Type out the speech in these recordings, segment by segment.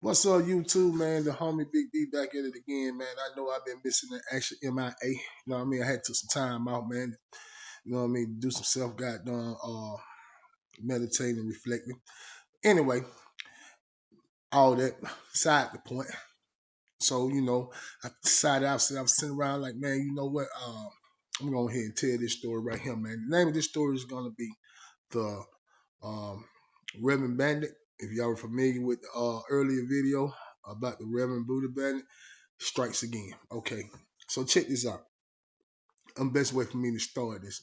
What's up, YouTube, man? The homie Big D back at it again, man. I know I've been missing the action MIA. You know what I mean? I had to some time out, man. You know what I mean? Do some self-goddamn meditating, reflecting. Anyway, all that side the point. So, I decided I was sitting around like, man, you know what? I'm going to go ahead and tell this story right here, man. The name of this story is going to be the um, Reverend Bandit. If y'all were familiar with the earlier video about the Reverend Buddha Bandit, strikes again. Okay, so check this out. The best way for me to start this,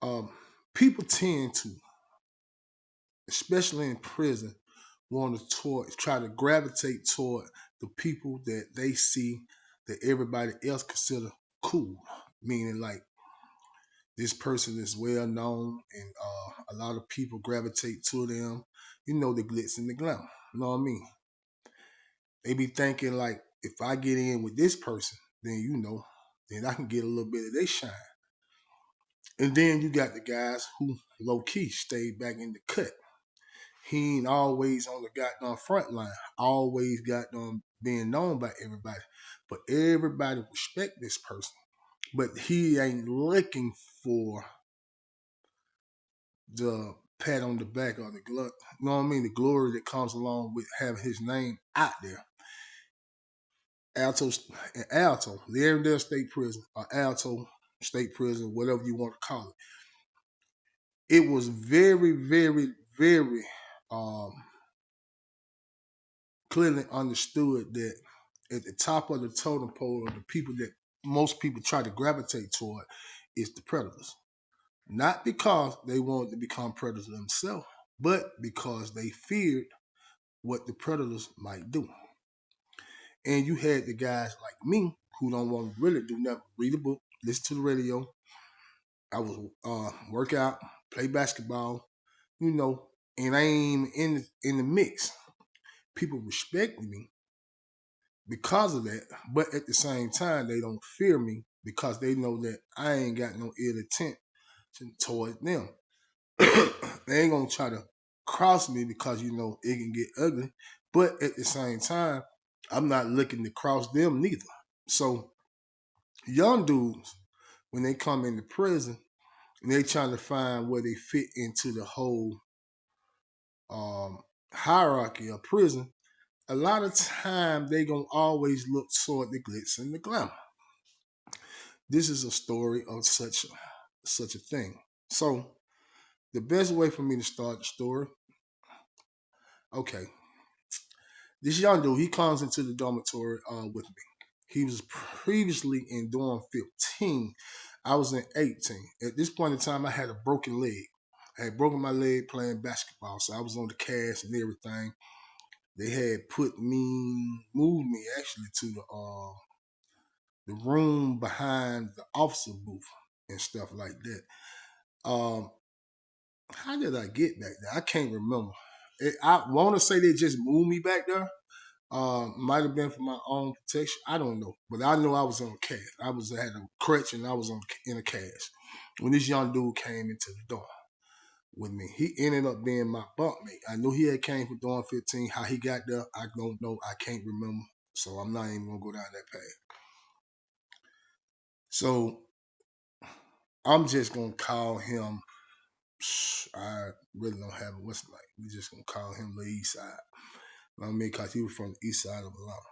man. People tend to, especially in prison, want to try to gravitate toward the people that they see that everybody else consider cool. Meaning, like, this person is well known, and a lot of people gravitate to them. You know, the glitz and the glam. You know what I mean? They be thinking like, if I get in with this person, then I can get a little bit of their shine. And then you got the guys who low key stay back in the cut. He ain't always on the goddamn front line. Always got them being known by everybody. But everybody respect this person. But he ain't looking for the pat on the back or the you know what I mean? The glory that comes along with having his name out there. Alto, the Avondale State Prison, or Alto State Prison, whatever you want to call it. It was very, very, very clearly understood that at the top of the totem pole of the people that most people try to gravitate toward is the predators. Not because they wanted to become predators themselves, but because they feared what the predators might do. And you had the guys like me who don't want to really do nothing, read a book, listen to the radio. I was work out, play basketball, and I ain't in the mix. People respect me because of that, but at the same time, they don't fear me because they know that I ain't got no ill intent towards them. They ain't gonna try to cross me because it can get ugly, but at the same time, I'm not looking to cross them neither. So young dudes, when they come into prison, and they trying to find where they fit into the whole hierarchy of prison, a lot of time they gonna always look toward the glitz and the glamour. This is a story of such a thing. So the best way for me to start the story, okay, this young dude, he comes into the dormitory with me. He was previously in dorm 15. I was in 18. At this point in time, I had a broken leg. I had broken my leg playing basketball, so I was on the cast and everything. They had moved me actually to the room behind the officer booth and stuff like that. How did I get back there? I can't remember. I want to say they just moved me back there. Might have been for my own protection. I don't know, but I know I was on a cast. I had a crutch and I was in a cast when this young dude came into the door with me. He ended up being my bunkmate. I knew he had came from dorm 15. How he got there, I don't know. I can't remember. So I'm not even gonna go down that path. So I'm just gonna call him. I really don't have what's like. We just gonna call him the East Side. You know what I mean? Cause he was from the East Side of Atlanta.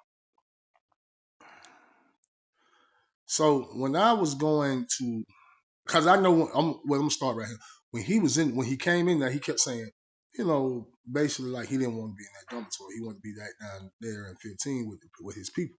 So when I was going to, cause I know I'm gonna start right here. When he came in there, he kept saying, basically like he didn't want to be in that dormitory. He wanted to be that down there in 15 with his people.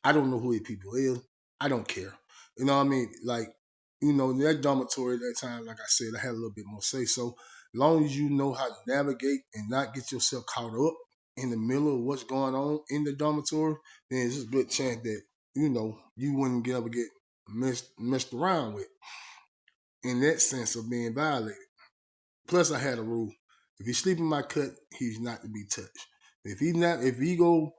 I don't know who his people is. I don't care. You know what I mean? Like, in that dormitory at that time, like I said, I had a little bit more say. So long as you know how to navigate and not get yourself caught up in the middle of what's going on in the dormitory, then there's a good chance that, you wouldn't ever get messed around with in that sense of being violated. Plus I had a rule. If he sleep in my cut, he's not to be touched. If he go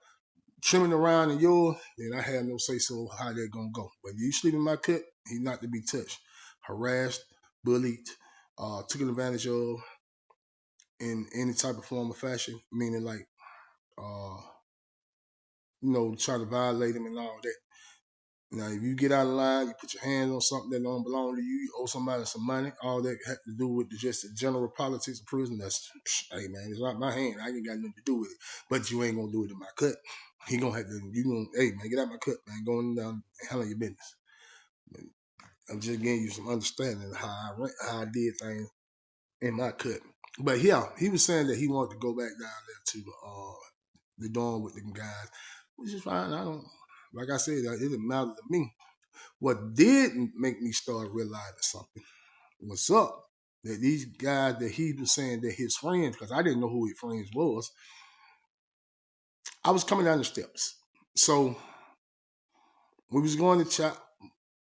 trimming around in yours, then I have no say so how they're gonna go. But if you sleep in my cut, he's not to be touched, harassed, bullied, taken advantage of, in any type of form or fashion, meaning like, try to violate him and all that. Now, if you get out of line, you put your hands on something that don't belong to you, you owe somebody some money, all that had to do with just the general politics of prison, that's, hey, man, it's not my hand. I ain't got nothing to do with it. But you ain't going to do it in my cut. He going to have to, hey, man, get out my cut, man. Going down and handle your business. I'm just giving you some understanding of how I did things in my cut. But yeah, he was saying that he wanted to go back down there to the dorm with them guys, which is fine. Like I said, it didn't matter to me. What did make me start realizing something, what's up, that these guys that he was saying that his friends, because I didn't know who his friends was, I was coming down the steps. So we was going to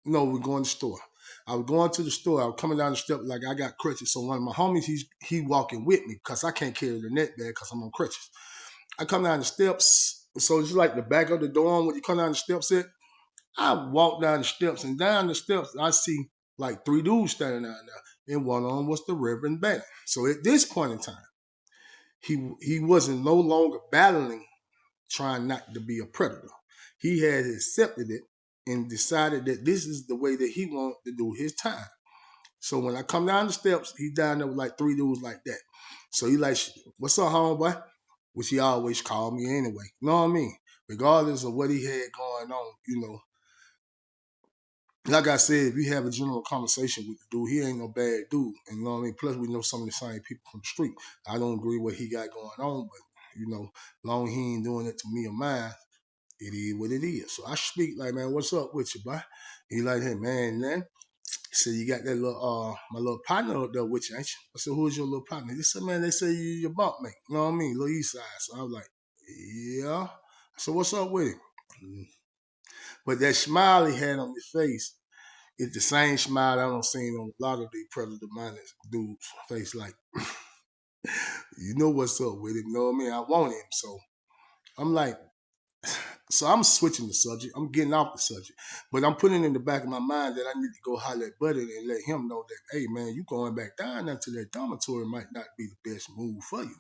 we were going to the store. I was going to the store. I was coming down the steps like I got crutches. So one of my homies, he walking with me because I can't carry the net bag because I'm on crutches. I come down the steps. So it's like the back of the dorm when you come down the steps at. I walk down the steps, and down the steps, I see like 3 dudes standing down there, and one of them was the Reverend. So at this point in time, he wasn't no longer battling, trying not to be a predator. He had accepted it and decided that this is the way that he wanted to do his time. So when I come down the steps, he down there with like 3 dudes like that. So he like, what's up, homeboy? Which he always called me anyway. You know what I mean? Regardless of what he had going on, like I said, if you have a general conversation with the dude, he ain't no bad dude. And you know what I mean? Plus, we know some of the same people from the street. I don't agree with what he got going on, but, long he ain't doing it to me or mine, it is what it is. So I speak like, man, what's up with you, boy? He like, hey, man, he said, you got that my little partner up there with you, ain't you? I said, who is your little partner? He said, man, they say you your bunkmate. You know what I mean? Little East Side. So I was like, yeah. I said, what's up with him? But that smile he had on his face, it's the same smile I don't see on a lot of these predator-minded dudes' face. Like, you know what's up with him. You know what I mean? I want him. So I'm like, so I'm switching the subject. I'm getting off the subject. But I'm putting in the back of my mind that I need to go holler at Buddy and let him know that, hey, man, you going back down into that dormitory might not be the best move for you.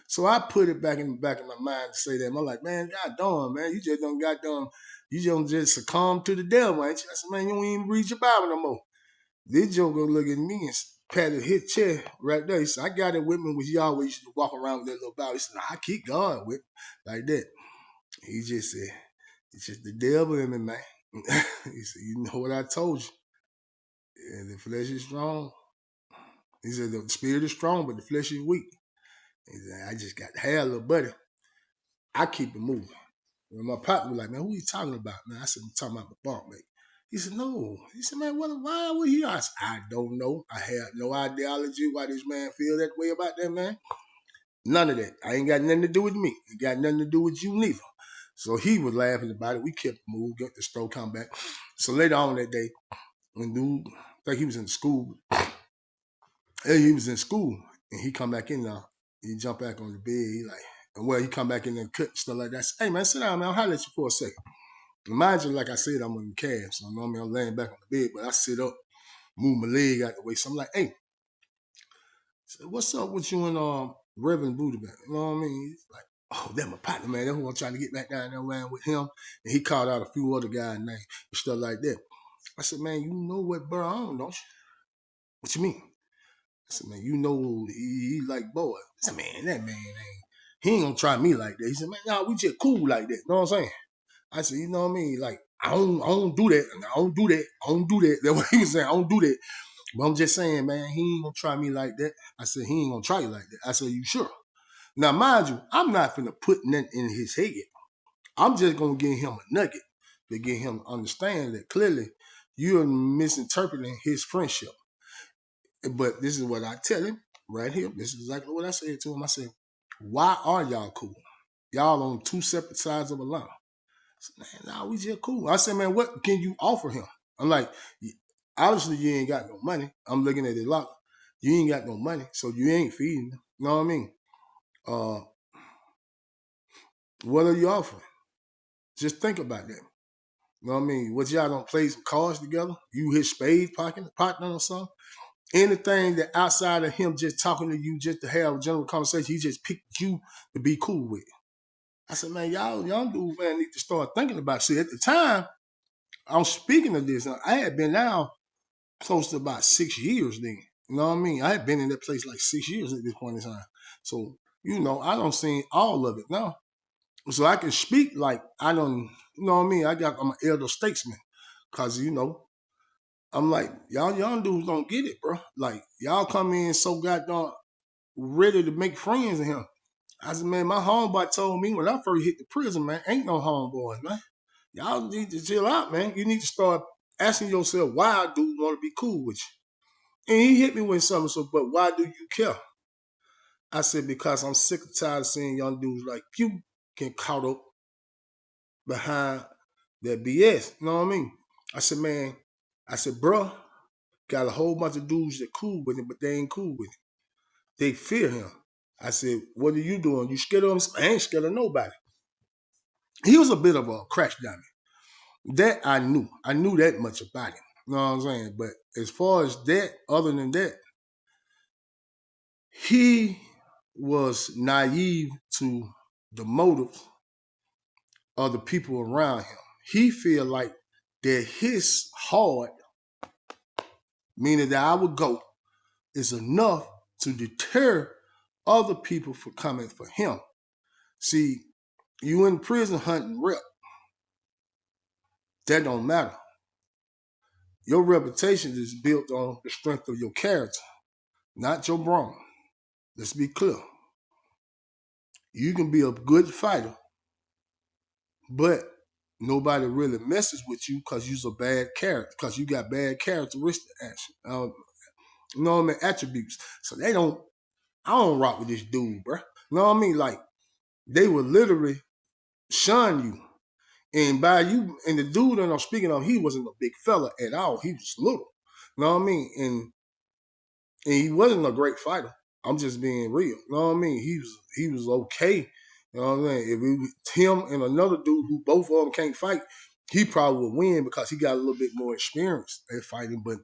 So I put it back in the back of my mind to say that. I'm like, man, goddamn, man, you just don't just succumb to the devil, ain't you? I said, man, you don't even read your Bible no more. This joker look at me and patted his chest right there. He said, I got it with me, which he always used to walk around with that little Bible. He said, I keep God with me, like that. He just said, it's just the devil in me, man. He said, you know what I told you. And the flesh is strong. He said, the spirit is strong, but the flesh is weak. He said, I just got to have a little buddy. I keep it moving. When my partner was like, man, who you talking about, man? I said, I'm talking about my bunkmate. He said, no. He said, man, why would he? I said, I don't know. I have no ideology why this man feel that way about that, man. None of that. I ain't got nothing to do with me. It got nothing to do with you neither. So he was laughing about it. We kept moving, get the stroke come back. So later on that day, when dude, I think he was in school. He was in school, and he come back in there. He jump back on the bed. He come back in there and cut stuff like that. I said, hey, man, sit down, man. I'll holler at you for a second. Mind you, like I said, I'm on the calves. So normally I'm laying back on the bed, but I sit up, move my leg out the way. So I'm like, hey, so what's up with you and Reverend Booty Man? You know what I mean? He's like, oh, that's my partner, man. That's who I'm trying to get back down there around with him. And he called out a few other guys' names and stuff like that. I said, man, you know what bro on, don't you? What you mean? I said, man, you know he like boy. I said, man, that man he ain't gonna try me like that. He said, man, nah, we just cool like that. You know what I'm saying? I said, you know what I mean? Like, I don't do that. I don't do that. I don't do that. That's what he was saying. I don't do that. But I'm just saying, man, he ain't gonna try me like that. I said, he ain't gonna try you like that. I said, you sure? Now, mind you, I'm not finna put nothing in his head. I'm just gonna give him a nugget to get him to understand that clearly you're misinterpreting his friendship. But this is what I tell him right here. This is exactly what I said to him. I said, why are y'all cool? Y'all on 2 separate sides of a line. I said, man, nah, we just cool. I said, man, what can you offer him? I'm like, obviously you ain't got no money. I'm looking at his locker. You ain't got no money, so you ain't feeding him. You know what I mean? What are you offering? Just think about that. You know what I mean? What y'all don't play some cards together? You his spade partner or something? Anything that outside of him just talking to you, just to have a general conversation, he just picked you to be cool with. I said, man, y'all young dudes, man, need to start thinking about it. See, at the time, I'm speaking of this, I had been down close to about 6 years then. You know what I mean? I had been in that place like 6 years at this point in time. So, I don't see all of it now. So I can speak like I don't, you know what I mean? I'm an elder statesman. Cause, I'm like, y'all young dudes don't get it, bro. Like, y'all come in so goddamn ready to make friends with him. I said, man, my homeboy told me when I first hit the prison, man, ain't no homeboys, man. Y'all need to chill out, man. You need to start asking yourself why I do want to be cool with you. And he hit me with something, so, but why do you care? I said, because I'm sick and tired of seeing young dudes like you get caught up behind that BS. You know what I mean? I said, man, bro, got a whole bunch of dudes that cool with him, but they ain't cool with him. They fear him. I said, what are you doing? You scared of him? I ain't scared of nobody. He was a bit of a crash dummy. That I knew. I knew that much about him. You know what I'm saying? But as far as that, other than that, he was naive to the motives of the people around him. He feel like that his heart, meaning that I would go, is enough to deter other people from coming for him. See, you in prison hunting rep. That don't matter. Your reputation is built on the strength of your character, not your brawn. Let's be clear. You can be a good fighter, but nobody really messes with you because you're a bad character, because you got bad characteristics, attributes. So I don't rock with this dude, bro. You know what I mean? Like, they would literally shun you. And by you, and the dude that I'm speaking of, he wasn't a big fella at all. He was little. You know what I mean? And he wasn't a great fighter. I'm just being real. You know what I mean? He was okay. You know what I mean? If it was him and another dude who both of them can't fight, he probably would win because he got a little bit more experience at fighting. But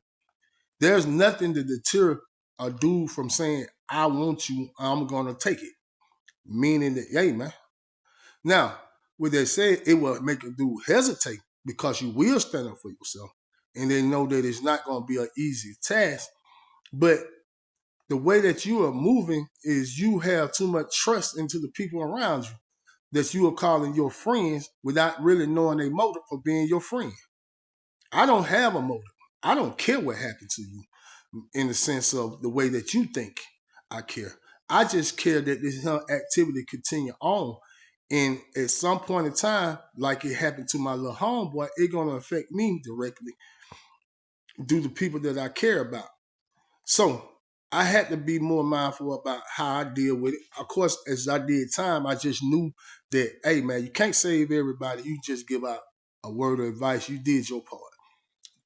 there's nothing to deter a dude from saying, I want you, I'm going to take it. Meaning that, hey, man. Now, with that said, it will make a dude hesitate because you will stand up for yourself. And they know that it's not going to be an easy task. But the way that you are moving is you have too much trust into the people around you that you are calling your friends without really knowing their motive for being your friend. I don't have a motive. I don't care what happened to you in the sense of the way that you think I care. I just care that this activity continue on. And at some point in time, like it happened to my little homeboy, it's going to affect me directly due to people that I care about. So I had to be more mindful about how I deal with it. Of course, as I did time, I just knew that, hey, man, you can't save everybody. You just give out a word of advice. You did your part.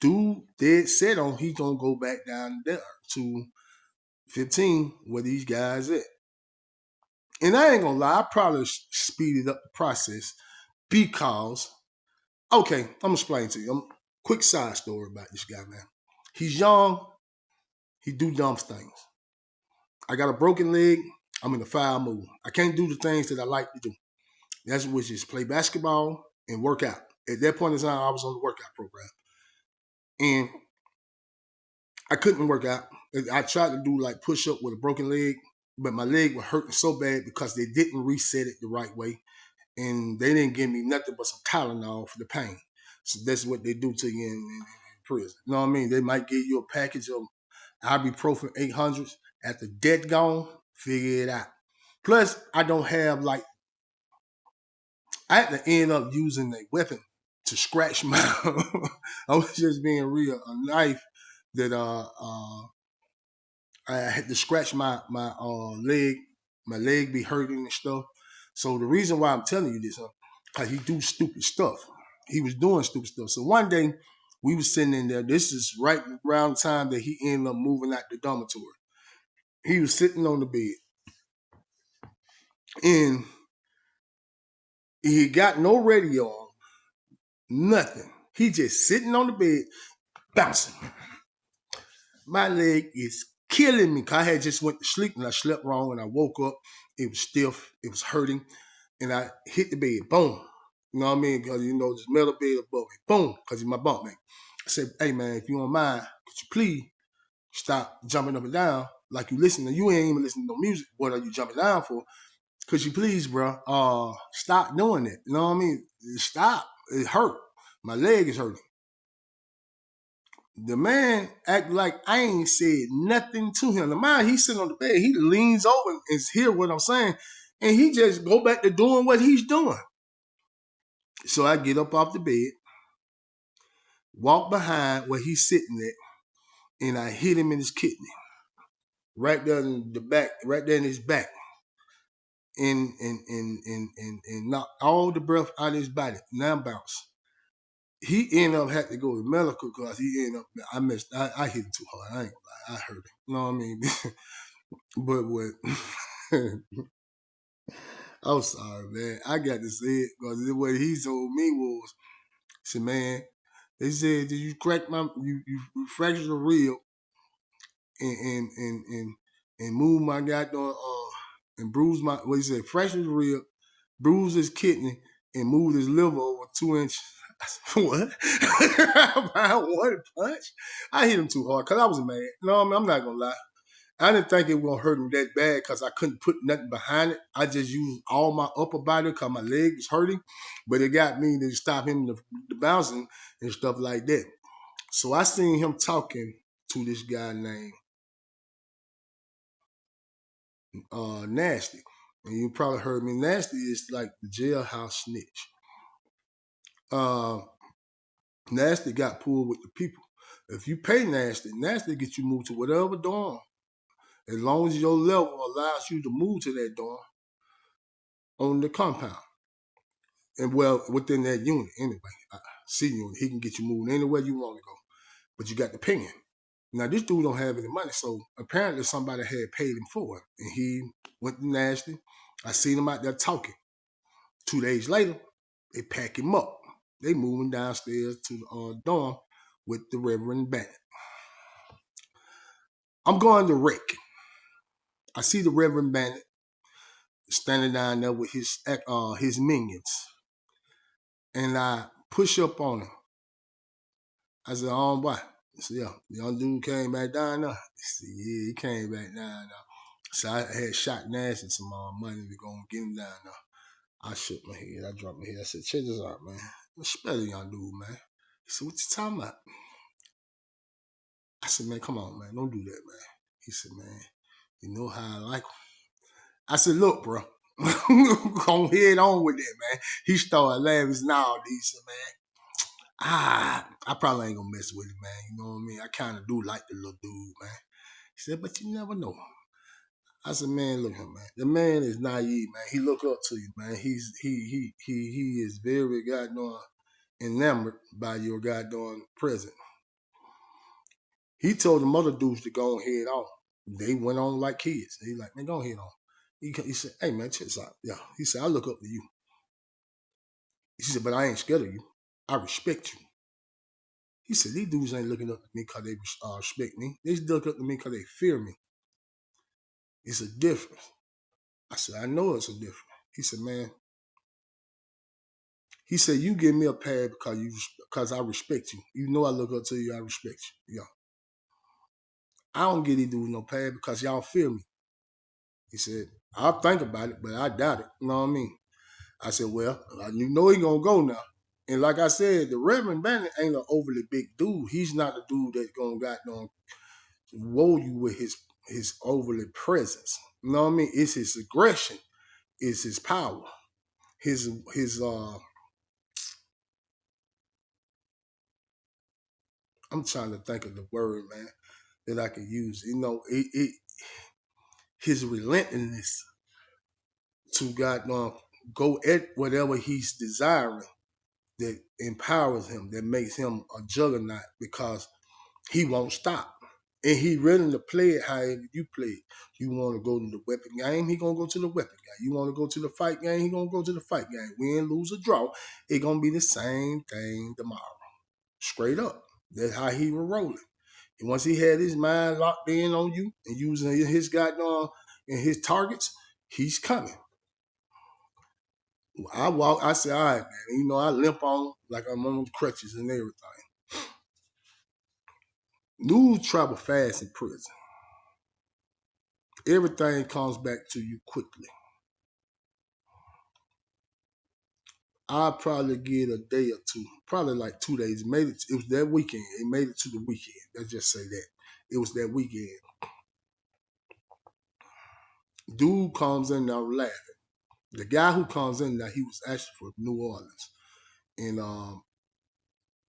Dude dead set on he's going to go back down there to 15 where these guys at. And I ain't going to lie, I probably speeded up the process because, okay, I'm going to explain to you. Quick side story about this guy, man. He's young. He do dumb things. I got a broken leg. I'm in a foul mood. I can't do the things that I like to do. That's which is play basketball and work out. At that point in time, I was on the workout program. And I couldn't work out. I tried to do like push up with a broken leg, but my leg was hurting so bad because they didn't reset it the right way. And they didn't give me nothing but some Tylenol for the pain. So that's what they do to you in prison. You know what I mean? They might give you a package of ibuprofen 800s. After that gone, figure it out. Plus, I don't have I had to end up using a weapon to scratch my, I was just being real, a knife that I had to scratch my leg. My leg be hurting and stuff. So the reason why I'm telling you this, because he do stupid stuff. He was doing stupid stuff. So one day we was sitting in there. This is right around the time that he ended up moving out the dormitory. He was sitting on the bed. And he got no radio on, nothing. He just sitting on the bed, bouncing. My leg is killing me. Cause I had just went to sleep and I slept wrong and I woke up. It was stiff. It was hurting. And I hit the bed. Boom. You know what I mean? Because, this metal bed above me. Boom. Because he's my bunkmate. I said, hey, man, if you don't mind, could you please stop jumping up and down like you listening? You ain't even listening to no music. What are you jumping down for? Could you please, bro, stop doing it? You know what I mean? Stop. It hurt. My leg is hurting. The man act like I ain't said nothing to him. The man, he's sitting on the bed. He leans over and hear what I'm saying. And he just go back to doing what he's doing. So I get up off the bed, walk behind where he's sitting at, and I hit him in his kidney. Right there in the back, right there in his back. And knock all the breath out of his body. Now bounce. He ended up had to go to medical because he ended up, I hit him too hard. I ain't gonna lie, I hurt him. You know what I mean? But what, I'm sorry, man. I got to say it because what he told me was, he said, man, they said, did you crack you fractured the rib and move my goddamn, and bruise my, what he said, fractured the rib, bruise his kidney, and move his liver over 2 inches. What? By one punch? I hit him too hard because I was mad. No, I'm not going to lie. I didn't think it was going to hurt him that bad because I couldn't put nothing behind it. I just used all my upper body because my leg was hurting. But it got me to stop him the bouncing and stuff like that. So I seen him talking to this guy named Nasty. And you probably heard me. Nasty is like the jailhouse snitch. Nasty got pulled with the people. If you pay Nasty, Nasty gets you moved to whatever dorm. As long as your level allows you to move to that dorm on the compound. And well, within that unit anyway. C unit, he can get you moved anywhere you want to go. But you got to pay him. Now, this dude don't have any money, so apparently somebody had paid him for it. And he went to Nasty. I seen him out there talking. 2 days later, they pack him up. They move him downstairs to the dorm with the Reverend Bennett. I'm going to wreck. I see the Reverend Bennett standing down there with his minions. And I push up on him. I said, boy. He said, yeah, the young dude came back down there. He said, yeah, he came back down there. So I had shot Nasty some money to go and get him down there. I shook my head. I dropped my head. I said, check this out, man. Spell the young dude, man. He said, what you talking about? I said, man, come on, man. Don't do that, man. He said, man, you know how I like him. I said, look, bro. Go head on with that, man. He started laughing. Now, he said, man, I probably ain't gonna mess with him, man. You know what I mean? I kind of do like the little dude, man. He said, but you never know. I said, man, look at him, man. The man is naive, man. He look up to you, man. He is very goddamn enamored by your goddamn presence. He told the mother dudes to go ahead on. They went on like kids. He like, man, go ahead on. He said, hey, man, check this out. Yeah. He said, I look up to you. He said, but I ain't scared of you. I respect you. He said, these dudes ain't looking up to me because they respect me. They look up to me because they fear me. It's a difference. I said, I know it's a difference. He said, man. He said, you give me a pad because I respect you. You know I look up to you, I respect you. Yeah. I don't get these dudes no pad because y'all fear me. He said, I'll think about it, but I doubt it. You know what I mean? I said, well, you know he gonna go now. And like I said, the Reverend Bandit ain't an overly big dude. He's not a dude that's gonna woe you with his overly presence. You know what I mean? It's his aggression. It's his power. His I'm trying to think of the word, man, that I could use. You know, his relentlessness to go at whatever he's desiring that empowers him, that makes him a juggernaut because he won't stop. And he ready to play it however you play it. You want to go to the weapon game, he going to go to the weapon game. You want to go to the fight game, he going to go to the fight game. Win, lose, or draw, it going to be the same thing tomorrow. Straight up. That's how he was rolling. And once he had his mind locked in on you and using his goddamn and his targets, he's coming. I said, all right, man. I limp on like I'm on crutches and everything. News travel fast in prison. Everything comes back to you quickly. I'll probably get a day or two, probably like 2 days. It was that weekend. It made it to the weekend. Let's just say that. It was that weekend. Dude comes in now laughing. The guy who comes in now, he was actually from New Orleans. And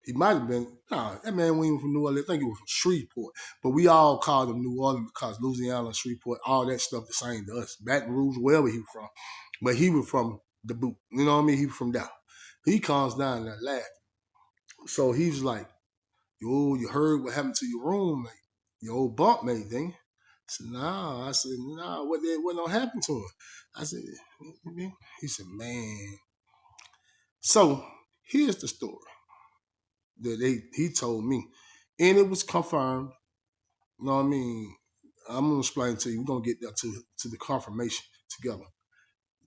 he might have been, that man wasn't from New Orleans. I think he was from Shreveport. But we all called him New Orleans because Louisiana, Shreveport, all that stuff the same to us. Baton Rouge, wherever he was from. But he was from the boot. You know what I mean? He was from down. He comes down there laughing. So he was like, yo, you heard what happened to your roommate, your old bunkmate, didn't you? I said, nah. I said, nah, what don't happen to her? I said, he said, man. So here's the story that he told me. And it was confirmed. You know what I mean? I'm gonna explain to you. We're gonna get there to the confirmation together.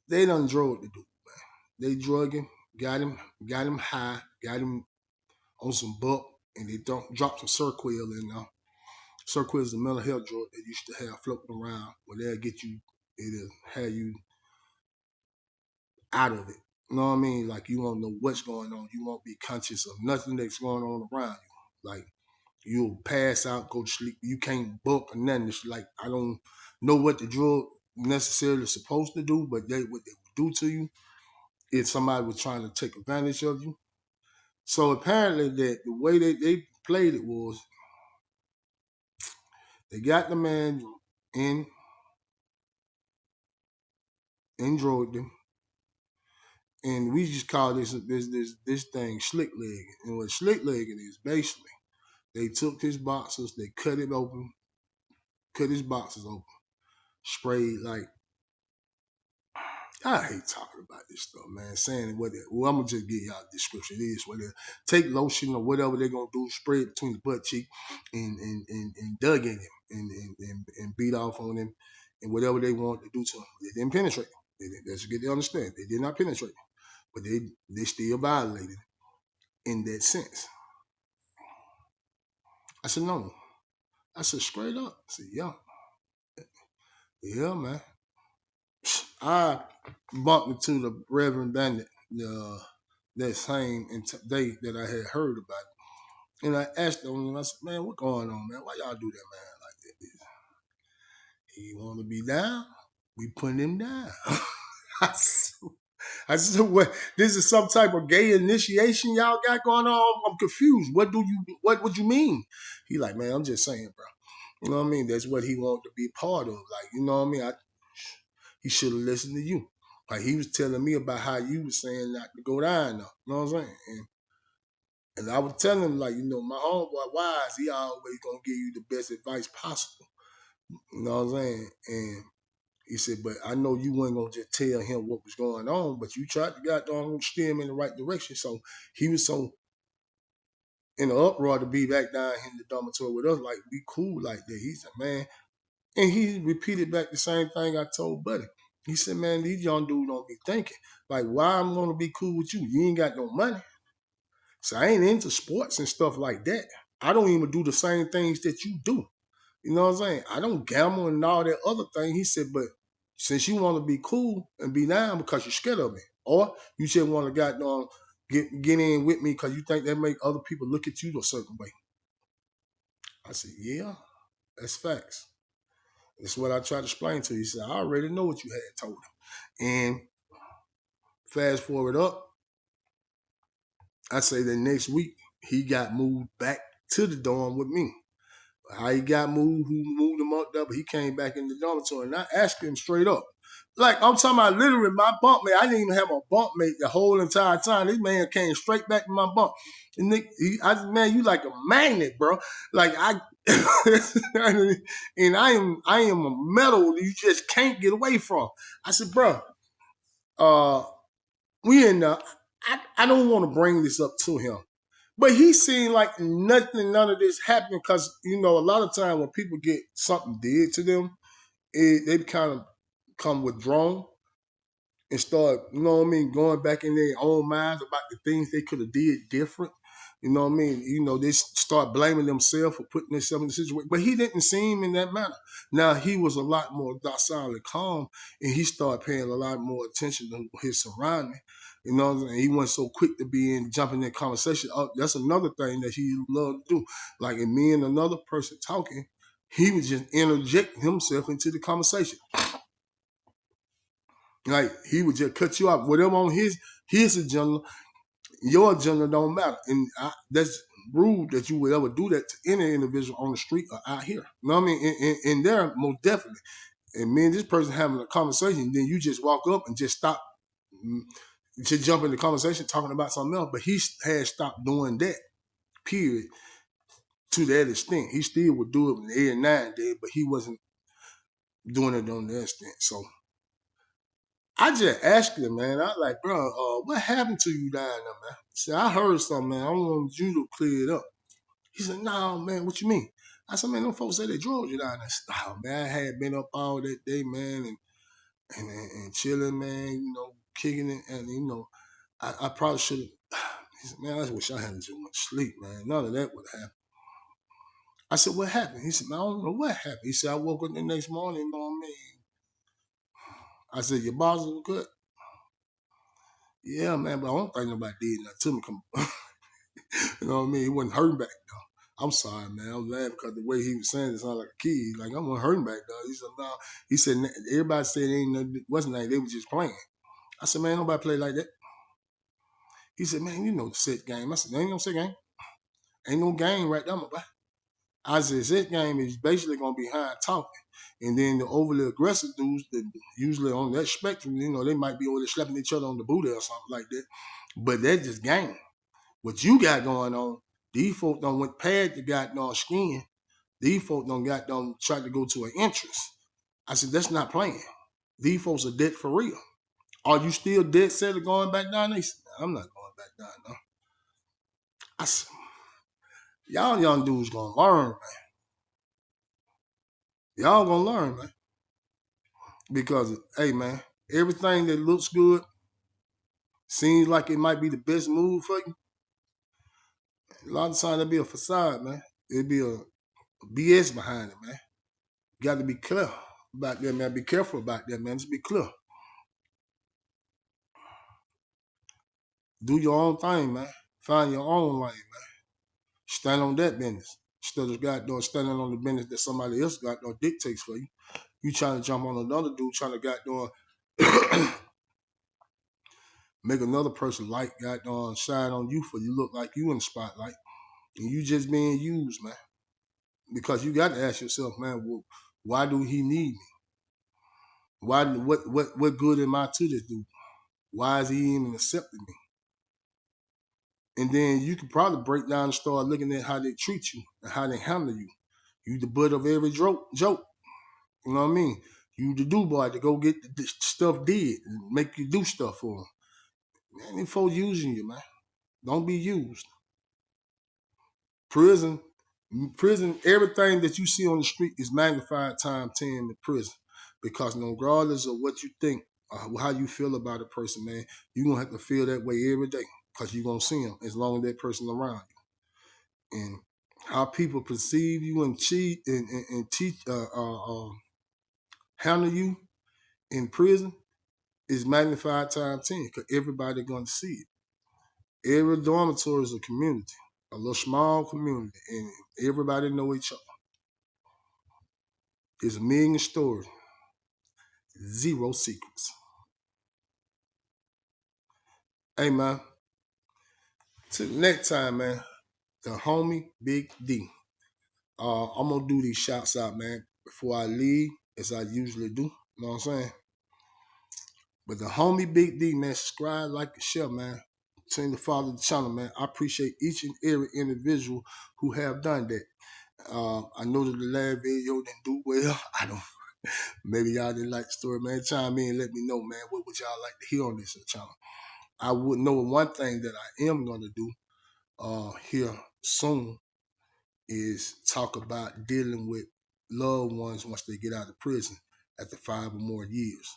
They done drug the dude, man. They drug him, got him high, got him on some buck, and they dropped some Serquil in there. Serquil is the mental health drug they used to have floating around where they'll get you, it'll have you out of it. You know what I mean? Like you won't know what's going on. You won't be conscious of nothing that's going on around you. Like you'll pass out, go to sleep. You can't book or nothing. It's like I don't know what the drug necessarily supposed to do, but what they would do to you if somebody was trying to take advantage of you. So apparently that the way they played it was they got the man in drugged him. And we just call this thing slick legging. And what slick legging is basically they took his boxes, they cut his boxes open, sprayed like I hate talking about this stuff, man. Saying what I'm gonna just give y'all a description. It is what it is. Take lotion or whatever they're gonna do, spray it between the butt cheek and dug in him and beat off on him and whatever they want to do to him. They didn't penetrate him. Let's get to understand. They did not penetrate him. But they still violated in that sense. I said, no. I said, straight up. I said, yeah. Yeah, man. I bumped into the Reverend Bandit that same day that I had heard about it. And I asked him, and I said, man, what's going on, man? Why y'all do that, man, like that? He want to be down? We putting him down. I said, what? This is some type of gay initiation y'all got going on? I'm confused. What would you mean? He like, man, I'm just saying, bro. You know what I mean? That's what he wanted to be part of. Like, you know what I mean? He should have listened to you. Like he was telling me about how you was saying not to go down though. You know what I'm saying? And I was telling him, like, my homeboy Wise, he always gonna give you the best advice possible. You know what I'm saying? And he said, but I know you weren't gonna just tell him what was going on, but you tried to goddamn steer him in the right direction. So he was so in an uproar to be back down in the dormitory with us, like be cool like that. He said, man, and he repeated back the same thing I told Buddy. He said, man, these young dudes don't be thinking, like, why I'm gonna be cool with you? You ain't got no money. So I ain't into sports and stuff like that. I don't even do the same things that you do. You know what I'm saying? I don't gamble and all that other thing. He said, but since you want to be cool and be down because you're scared of me, or you just want to goddamn get in with me because you think that make other people look at you a certain way. I said, yeah, that's facts. That's what I tried to explain to you. He said, I already know what you had told him. And fast forward up, I say the next week, he got moved back to the dorm with me. How he got moved, who moved him up there, but he came back in the dormitory. And I asked him straight up. Like, I'm talking about literally my bunk mate. I didn't even have a bunk mate the whole entire time. This man came straight back to my bunk. And I said, man, you like a magnet, bro. Like, and I am a metal you just can't get away from. I said, bro, we in the, I don't want to bring this up to him. But he seemed like none of this happened because, a lot of time when people get something did to them, they kind of come withdrawn and start, going back in their own minds about the things they could have did different. You know what I mean? They start blaming themselves for putting themselves in the situation. But he didn't seem in that manner. Now, he was a lot more docile and calm, and he started paying a lot more attention to his surroundings. And he wasn't so quick to jumping in conversation. That's another thing that he loved to do. Like, if me and another person talking, he would just interject himself into the conversation. Like, he would just cut you off. Whatever on his agenda, your agenda don't matter. And that's rude that you would ever do that to any individual on the street or out here. You know what I mean? And there, most definitely. And me and this person having a conversation, then you just walk up and just stop, just jump in the conversation talking about something else. But he had stopped doing that, period, to that extent. He still would do it every now and then, but he wasn't doing it on that extent. So I just asked him, man. I was like, bro, what happened to you down there, man? He said, I heard something, man. I want you to clear it up. He said, no, man, what you mean? I said, man, them folks said they drove you down there. I said, oh, man, I had been up all that day, man, and chilling, man, kicking it. And, I probably should have. He said, man, I just wish I hadn't too much sleep, man. None of that would happen. I said, what happened? He said, man, I don't know what happened. He said, I woke up the next morning, you know what I mean? I said, your boss was good? Yeah, man, but I don't think nobody did nothing to me. You know what I mean? He wasn't hurting back, though. I'm sorry, man. I was laughing because the way he was saying it sounded like a kid. Like, I wasn't hurting back, though. He said, no. He said, everybody said it ain't nothing, wasn't like they were just playing. I said, man, nobody play like that. He said, man, you know the set game. I said, there ain't no set game. Ain't no game right there, my boy. I said, set game is basically going to be high talking. And then the overly aggressive dudes, that usually on that spectrum, they might be over there slapping each other on the booty or something like that. But that's just game. What you got going on, these folks done went past the goddamn skin. These folks done tried to go to an entrance. I said, that's not playing. These folks are dead for real. Are you still dead set of going back down? They said, I'm not going back down, no. I said, y'all young dudes gonna learn, man. Y'all gonna learn, man. Because, hey, man, everything that looks good, seems like it might be the best move for you, a lot of times that'd be a facade, man. It'd be a BS behind it, man. You got to be clear about that, man. Be careful about that, man. Just be clear. Do your own thing, man. Find your own lane, man. Stand on that business. Instead of standing on the business that somebody else dictates for you. You trying to jump on another dude, trying to make another person light, shine on you for you look like you in the spotlight. And you just being used, man. Because you got to ask yourself, man, well, why do he need me? Why? What good am I to this dude? Why is he even accepting me? And then you can probably break down and start looking at how they treat you and how they handle you. You the butt of every joke. You know what I mean? You the do boy to go get the stuff did and make you do stuff for them. Man, them folks using you, man. Don't be used. Prison, everything that you see on the street is magnified times 10 in prison. Because regardless of what you think, how you feel about a person, man, you're going to have to feel that way every day because you're going to see them as long as that person around you. And how people perceive you and cheat and teach, handle you in prison is magnified times 10 because everybody going to see it. Every dormitory is a community, a little small community, and everybody know each other. It's a million stories, zero secrets. Hey, man, till next time, man, the homie Big D. I'm going to do these shouts out, man, before I leave, as I usually do. You know what I'm saying? But the homie Big D, man, subscribe, like, and share, man. Continue to follow the channel, man. I appreciate each and every individual who have done that. I know that the last video didn't do well. I don't. Maybe y'all didn't like the story, man. Chime in and let me know, man. What would y'all like to hear on this channel? I would know one thing that I am going to do. here soon is talk about dealing with loved ones once they get out of prison after 5 or more years.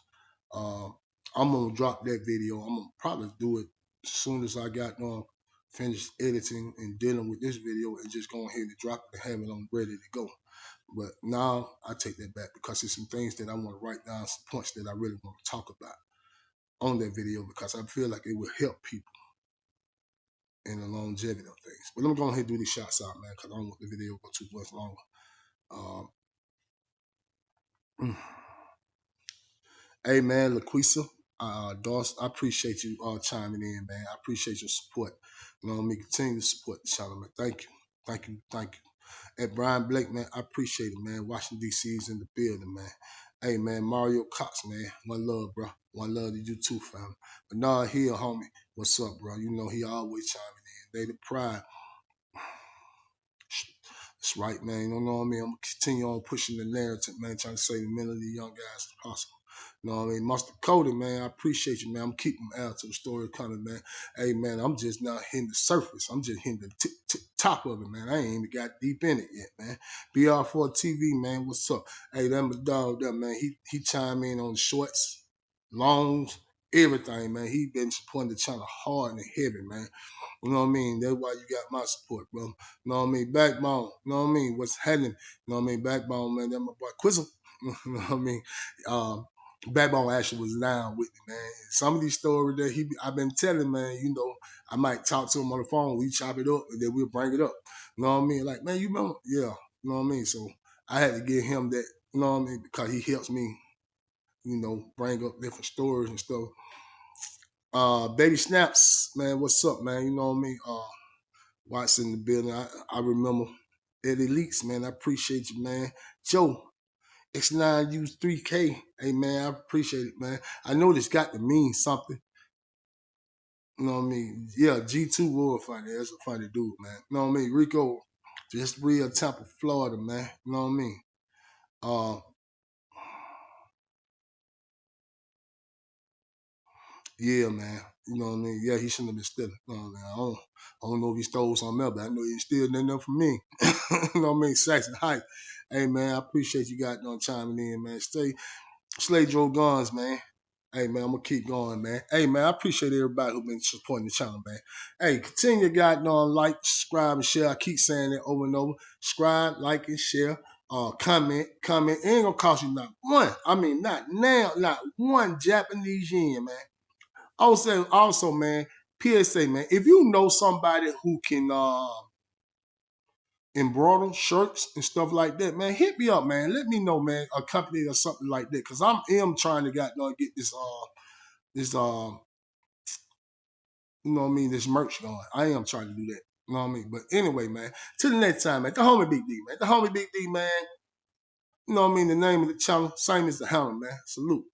I'm gonna drop that video. I'm gonna probably do it as soon as I got finished editing and dealing with this video, and just go ahead and drop it and have it on ready to go. But now I take that back because there's some things that I want to write down, some points that I really want to talk about on that video, because I feel like it will help people in the longevity of things. But let me go ahead and do these shots out, man, because I don't want the video to go too much longer. Hey, man, LaQuisa, Dawes, I appreciate you chiming in, man. I appreciate your support. You know what I mean? Continue to support the channel, man. Thank you. Thank you. Thank you. At Brian Blake, man, I appreciate it, man. Washington, D.C.'s in the building, man. Hey, man, Mario Cox, man. One love, bro. One love to you too, fam. But nah, here, homie. What's up, bro? You know he always chiming in. They the pride. That's right, man. You know what I mean? I'm going to continue on pushing the narrative, man, trying to save as many of the young guys as possible. You know what I mean? Mustard Cody, man, I appreciate you, man. I'm keeping out to the story coming, man. Hey, man, I'm just not hitting the surface. I'm just hitting the top of it, man. I ain't even got deep in it yet, man. BR4 TV, man, what's up? Hey, that my dog there, man. He chimed in on the shorts, longs, everything, man. He been supporting the channel hard and heavy, man. You know what I mean? That's why you got my support, bro. You know what I mean? Backbone. You know what I mean? What's happening? You know what I mean? Backbone, man. That my boy Quizzle. You know what I mean? Backbone actually was down with me, man. Some of these stories that I've been telling, man, you know, I might talk to him on the phone. We chop it up, and then we'll bring it up. You know what I mean? Like, man, you remember? Yeah. You know what I mean? So I had to give him that, you know what I mean? Because he helps me, you know, bring up different stories and stuff. Baby Snaps, man, what's up, man? You know what I mean? Watts in the building. I remember Eddie Leaks, man. I appreciate you, man. Joe, X9 use 3K. Hey, man, I appreciate it, man. I know this got to mean something. You know what I mean? Yeah, G2 was funny. That's a funny dude, man. You know what I mean? Rico, just real Tampa, Florida, man. You know what I mean? Yeah, man. You know what I mean? Yeah, he shouldn't have been stealing. You know what I mean? I don't know if he stole something else, but I know he steal nothing from me. You know what I mean? Saxon Height. Hey, man, I appreciate you guys chiming in, man. Slay Joe Guns, man. Hey, man, I'm going to keep going, man. Hey, man, I appreciate everybody who's been supporting the channel, man. Hey, continue to like, subscribe, and share. I keep saying it over and over. Subscribe, like, and share. Comment. It ain't going to cost you not one. I mean, not one Japanese yen, man. Also, man, PSA, man, if you know somebody who can embroider shirts and stuff like that, man, hit me up, man. Let me know, man, a company or something like that, because I am trying to get this you know what I mean, this merch going. I am trying to do that. You know what I mean? But anyway, man, till the next time, man, the homie Big D, man. The homie Big D, man. You know what I mean? The name of the channel, same as the handle, man. Salute.